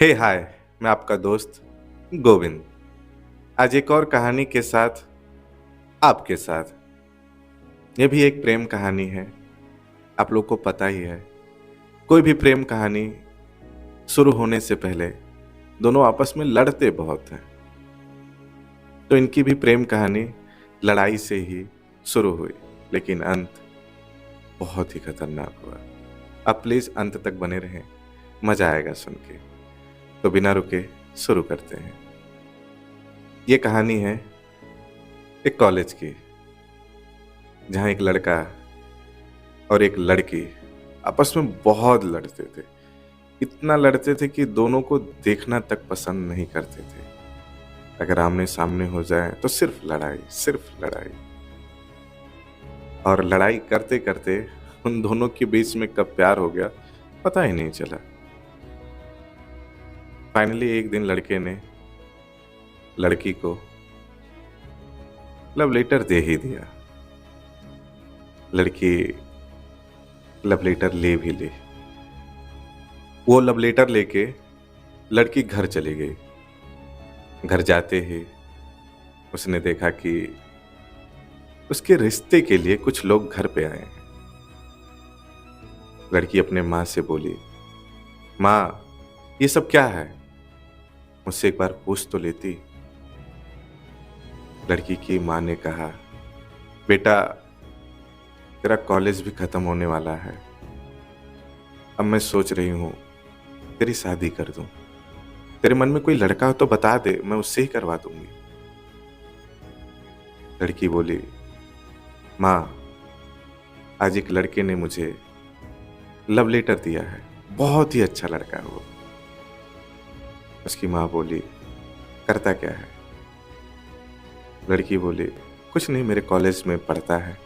हे हाय। मैं आपका दोस्त गोविंद आज एक और कहानी के साथ आपके साथ। ये भी एक प्रेम कहानी है। आप लोग को पता ही है, कोई भी प्रेम कहानी शुरू होने से पहले दोनों आपस में लड़ते बहुत हैं। तो इनकी भी प्रेम कहानी लड़ाई से ही शुरू हुई, लेकिन अंत बहुत ही खतरनाक हुआ। आप प्लीज अंत तक बने रहें, मजा आएगा सुन के। तो बिना रुके शुरू करते हैं। ये कहानी है एक कॉलेज की, जहाँ एक लड़का और एक लड़की आपस में बहुत लड़ते थे। इतना लड़ते थे कि दोनों को देखना तक पसंद नहीं करते थे। अगर आमने सामने हो जाए तो सिर्फ लड़ाई, सिर्फ लड़ाई। और लड़ाई करते करते उन दोनों के बीच में कब प्यार हो गया पता ही नहीं चला। फाइनली एक दिन लड़के ने लड़की को लव लेटर दे ही दिया। लड़की लव लेटर ले भी ली। वो लव लेटर लेके लड़की घर चली गई। घर जाते ही उसने देखा कि उसके रिश्ते के लिए कुछ लोग घर पे आए हैं। लड़की अपने माँ से बोली, माँ ये सब क्या है, मुझसे एक बार पूछ तो लेती। लड़की की माँ ने कहा, बेटा तेरा कॉलेज भी खत्म होने वाला है। अब मैं सोच रही हूँ तेरी शादी कर दूं। तेरे मन में कोई लड़का हो तो बता दे, मैं उससे ही करवा दूंगी। लड़की बोली, माँ आज एक लड़के ने मुझे लव लेटर दिया है, बहुत ही अच्छा लड़का है वो। उसकी माँ बोली, करता क्या है? लड़की बोली, कुछ नहीं, मेरे कॉलेज में पढ़ता है।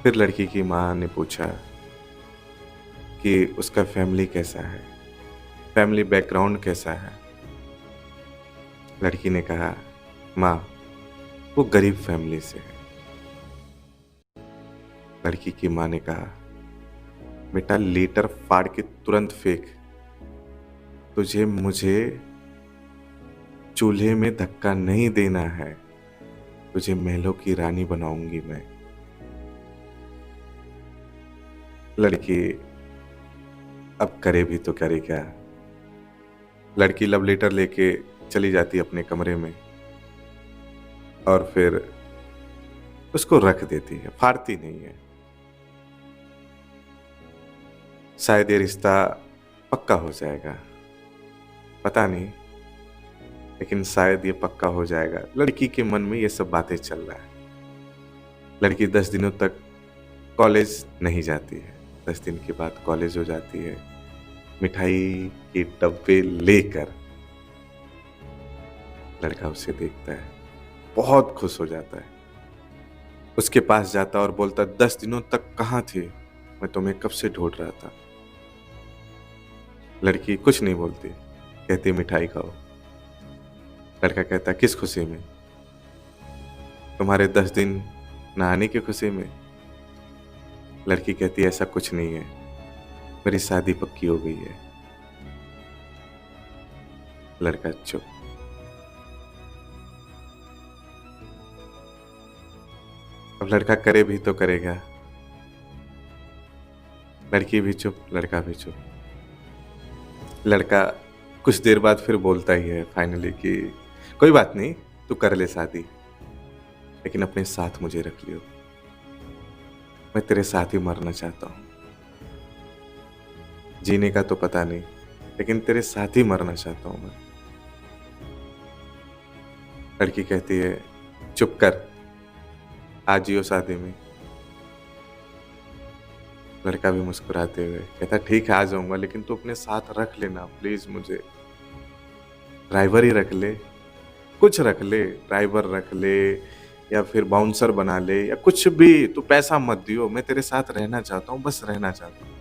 फिर लड़की की माँ ने पूछा कि उसका फैमिली कैसा है, फैमिली बैकग्राउंड कैसा है। लड़की ने कहा, माँ वो गरीब फैमिली से है। लड़की की माँ ने कहा, बेटा लेटर फाड़ के तुरंत फेंक, तुझे मुझे चूल्हे में धक्का नहीं देना है, तुझे महलों की रानी बनाऊंगी मैं। लड़की अब करे भी तो करे क्या। लड़की लव लेटर लेके चली जाती अपने कमरे में और फिर उसको रख देती है, फाड़ती नहीं है। शायद ये रिश्ता पक्का हो जाएगा, पता नहीं, लेकिन शायद ये पक्का हो जाएगा। लड़की के मन में ये सब बातें चल रहा है। लड़की 10 दिनों तक कॉलेज नहीं जाती है। 10 दिन के बाद कॉलेज हो जाती है। मिठाई के डब्बे लेकर लड़का उसे देखता है, बहुत खुश हो जाता है। उसके पास जाता और बोलता, 10 दिनों तक कहाँ थे, मैं तुम्हें कब से ढूंढ रहा था। लड़की कुछ नहीं बोलती, कहती मिठाई खाओ। लड़का कहता, किस खुशी में? तुम्हारे 10 दिन नहाने की खुशी में। लड़की कहती, ऐसा कुछ नहीं है, मेरी शादी पक्की हो गई है। लड़का चुप। अब लड़का करे भी तो करेगा। लड़की भी चुप, लड़का भी चुप। लड़का कुछ देर बाद फिर बोलता ही है फाइनली कि कोई बात नहीं, तू कर ले शादी, लेकिन अपने साथ मुझे रख लियो। मैं तेरे साथ ही मरना चाहता हूं। जीने का तो पता नहीं, लेकिन तेरे साथ ही मरना चाहता हूं मैं। लड़की कहती है, चुप कर, आज जियो शादी में। लड़का भी मुस्कुराते हुए कहता, ठीक है आ जाऊंगा, लेकिन तू अपने साथ रख लेना प्लीज मुझे। ड्राइवर ही रख ले, कुछ रख ले, ड्राइवर रख ले या फिर बाउंसर बना ले या कुछ भी, तू पैसा मत दियो, मैं तेरे साथ रहना चाहता हूँ, बस रहना चाहता हूँ,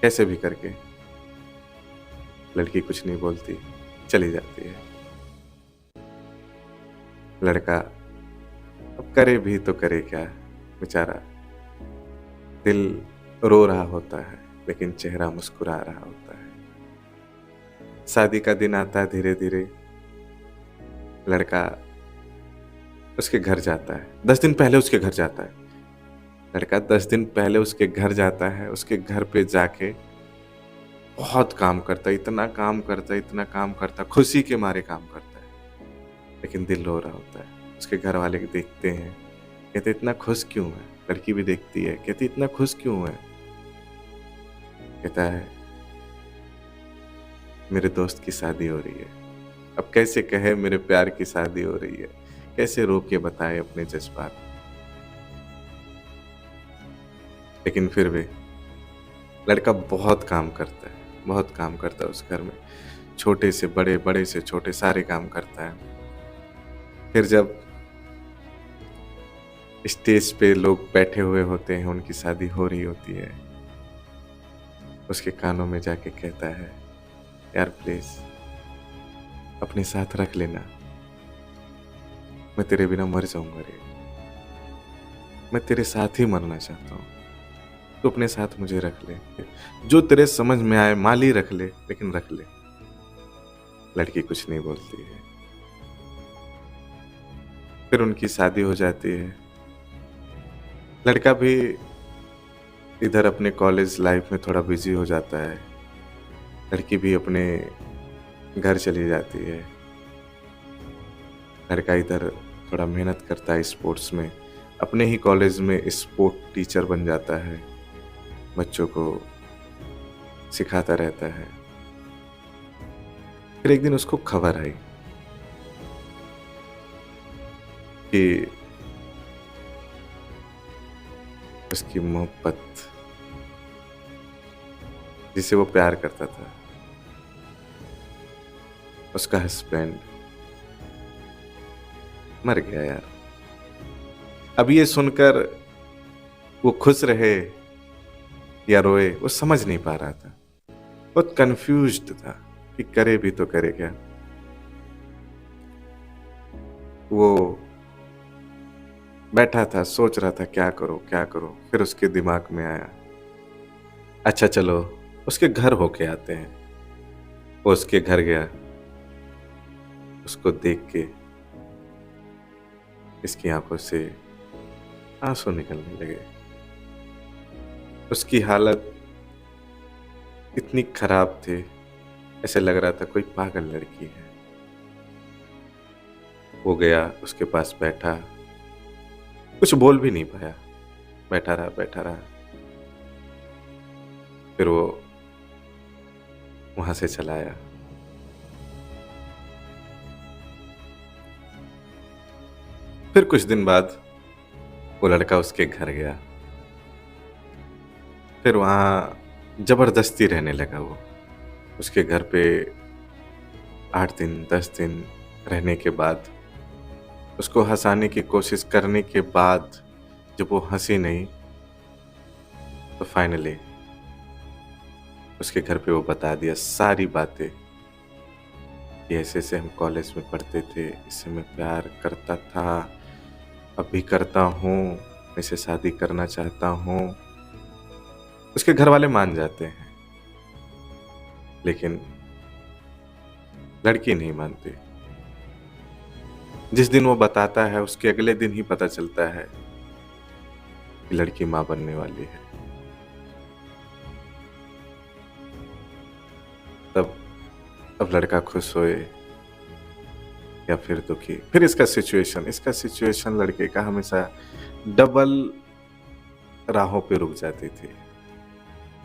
कैसे भी करके। लड़की कुछ नहीं बोलती, चली जाती है। लड़का अब करे भी तो करे क्या, बेचारा दिल रो रहा होता है लेकिन चेहरा मुस्कुरा रहा होता है। शादी का दिन आता है, धीरे धीरे लड़का उसके घर जाता है। 10 दिन पहले उसके घर जाता है। लड़का 10 दिन पहले उसके घर जाता है। उसके घर पे जाके बहुत काम करता है, इतना काम करता है, इतना काम करता है, खुशी के मारे काम करता है। लेकिन दिल रो रहा होता है। उसके घर वाले देखते हैं, कहते इतना खुश क्यों है। लड़की भी देखती है, कहती इतना खुश क्यों है। कहता है मेरे दोस्त की शादी हो रही है। अब कैसे कहे मेरे प्यार की शादी हो रही है, कैसे रो के बताए अपने जज्बात। लेकिन फिर भी लड़का बहुत काम करता है, बहुत काम करता है उस घर में। छोटे से बड़े, बड़े से छोटे, सारे काम करता है। फिर जब स्टेज पे लोग बैठे हुए होते हैं, उनकी शादी हो रही होती है, उसके कानों में जाके कहता है यार प्लीज अपने साथ रख लेना, मैं तेरे बिना मर जाऊंगा रे, मैं तेरे साथ ही मरना चाहता हूँ, तू अपने साथ मुझे रख ले, जो तेरे समझ में आए माली रख ले, लेकिन रख ले। लड़की कुछ नहीं बोलती है। फिर उनकी शादी हो जाती है। लड़का भी इधर अपने कॉलेज लाइफ में थोड़ा बिजी हो जाता है। लड़की भी अपने घर चली जाती है। लड़का इधर थोड़ा मेहनत करता है स्पोर्ट्स में, अपने ही कॉलेज में स्पोर्ट टीचर बन जाता है, बच्चों को सिखाता रहता है। फिर एक दिन उसको खबर आई कि उसकी मोहब्बत, जिसे वो प्यार करता था, उसका हस्बैंड मर गया यार। अब ये सुनकर वो खुश रहे या रोए, वो समझ नहीं पा रहा था। बहुत कंफ्यूज्ड था कि करे भी तो करे क्या। वो बैठा था, सोच रहा था क्या करो क्या करो। फिर उसके दिमाग में आया अच्छा चलो उसके घर होके आते हैं। वो उसके घर गया। उसको देख के इसकी आंखों से आंसू निकलने लगे। उसकी हालत इतनी खराब थी, ऐसे लग रहा था कोई पागल लड़की है। वो गया, उसके पास बैठा, कुछ बोल भी नहीं पाया, बैठा रहा बैठा रहा। फिर वो वहां से चला आया। फिर कुछ दिन बाद वो लड़का उसके घर गया। फिर वहां जबरदस्ती रहने लगा। वो उसके घर पे 8 दिन 10 दिन रहने के बाद, उसको हंसाने की कोशिश करने के बाद, जब वो हंसी नहीं, तो फाइनली उसके घर पे वो बता दिया सारी बातें कि ऐसे ऐसे हम कॉलेज में पढ़ते थे, इससे मैं प्यार करता था, अभी करता हूँ, इसे शादी करना चाहता हूँ। उसके घर वाले मान जाते हैं, लेकिन लड़की नहीं मानती। जिस दिन वो बताता है, उसके अगले दिन ही पता चलता है कि लड़की मां बनने वाली है। तब अब लड़का खुश होए या फिर दुखी। फिर इसका सिचुएशन लड़के का हमेशा डबल राहों पे रुक जाती थी,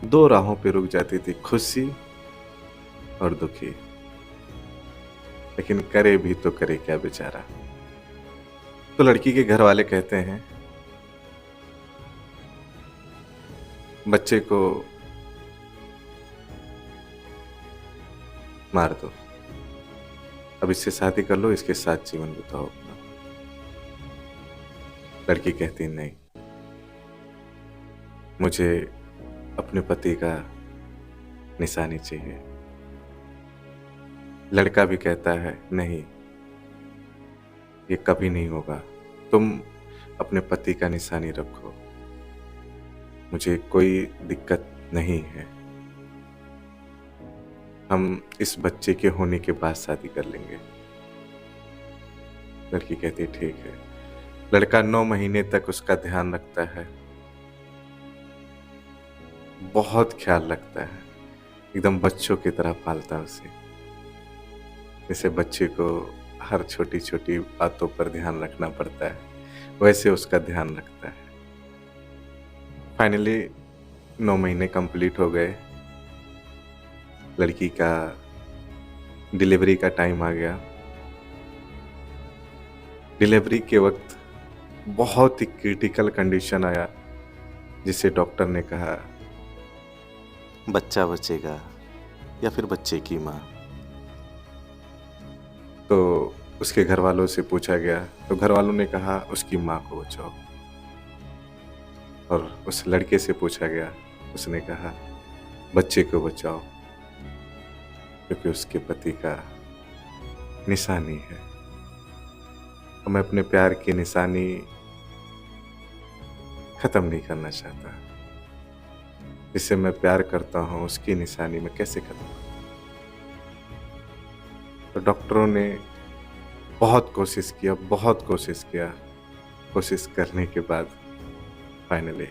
2 राहों पे रुक जाती थी, खुशी और दुखी। लेकिन करे भी तो करे क्या बेचारा। तो लड़की के घर वाले कहते हैं बच्चे को मार दो, अब इससे शादी कर लो, इसके साथ जीवन बिताओ अपना। लड़की कहती नहीं, मुझे अपने पति का निशानी चाहिए। लड़का भी कहता है नहीं, ये कभी नहीं होगा, तुम अपने पति का निशानी रखो, मुझे कोई दिक्कत नहीं है, हम इस बच्चे के होने के बाद शादी कर लेंगे। लड़की कहती ठीक है। लड़का 9 महीने तक उसका ध्यान रखता है, बहुत ख्याल रखता है, एकदम बच्चों की तरह पालता है उसे। जैसे बच्चे को हर छोटी छोटी बातों पर ध्यान रखना पड़ता है, वैसे उसका ध्यान रखता है। फाइनली 9 महीने कंप्लीट हो गए। लड़की का डिलीवरी का टाइम आ गया। डिलीवरी के वक्त बहुत ही क्रिटिकल कंडीशन आया, जिसे डॉक्टर ने कहा बच्चा बचेगा या फिर बच्चे की माँ। तो उसके घर वालों से पूछा गया, तो घर वालों ने कहा उसकी माँ को बचाओ। और उस लड़के से पूछा गया, उसने कहा बच्चे को बचाओ, क्योंकि उसके पति का निशानी है। और मैं अपने प्यार की निशानी खत्म नहीं करना चाहता। जिससे मैं प्यार करता हूं उसकी निशानी में कैसे खत्म करूं? तो डॉक्टरों ने बहुत कोशिश किया, बहुत कोशिश किया। कोशिश करने के बाद फाइनली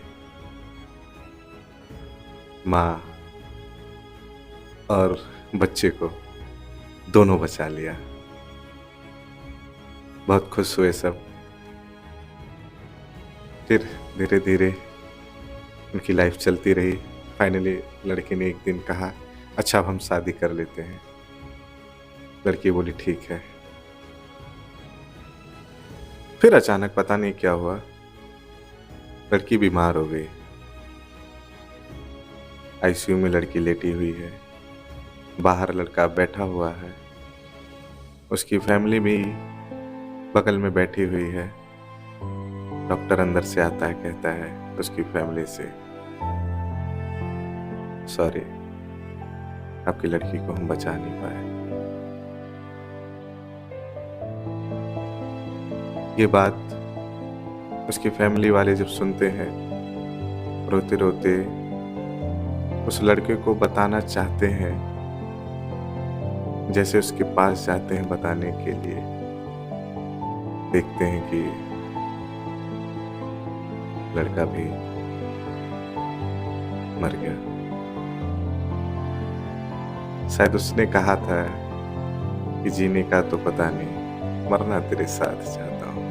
माँ और बच्चे को दोनों बचा लिया। बहुत खुश हुए सब। फिर धीरे धीरे उनकी लाइफ चलती रही। फाइनली लड़के ने एक दिन कहा अच्छा अब हम शादी कर लेते हैं। लड़की बोली ठीक है। फिर अचानक पता नहीं क्या हुआ, लड़की बीमार हो गई। आईसीयू में लड़की लेटी हुई है, बाहर लड़का बैठा हुआ है, उसकी फैमिली भी बगल में बैठी हुई है। डॉक्टर अंदर से आता है, कहता है उसकी फैमिली से सॉरी, आपकी लड़की को हम बचा नहीं पाए। ये बात उसकी फैमिली वाले जब सुनते हैं, रोते रोते उस लड़के को बताना चाहते हैं, जैसे उसके पास जाते हैं बताने के लिए, देखते हैं कि लड़का भी मर गया। शायद उसने कहा था कि जीने का तो पता नहीं, मरना तेरे साथ चाहता हूं।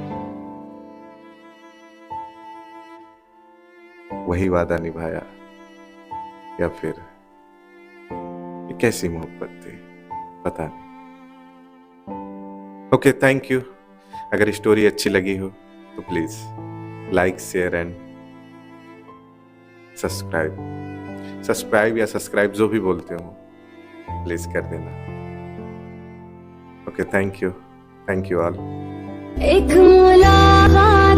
वही वादा निभाया या फिर ये कैसी मोहब्बत थी, पता नहीं। Okay, thank you. अगर स्टोरी अच्छी लगी हो तो please like, share and subscribe या सब्सक्राइब जो भी बोलते हो प्लीज कर देना। Okay, thank you all. एक मुलाकात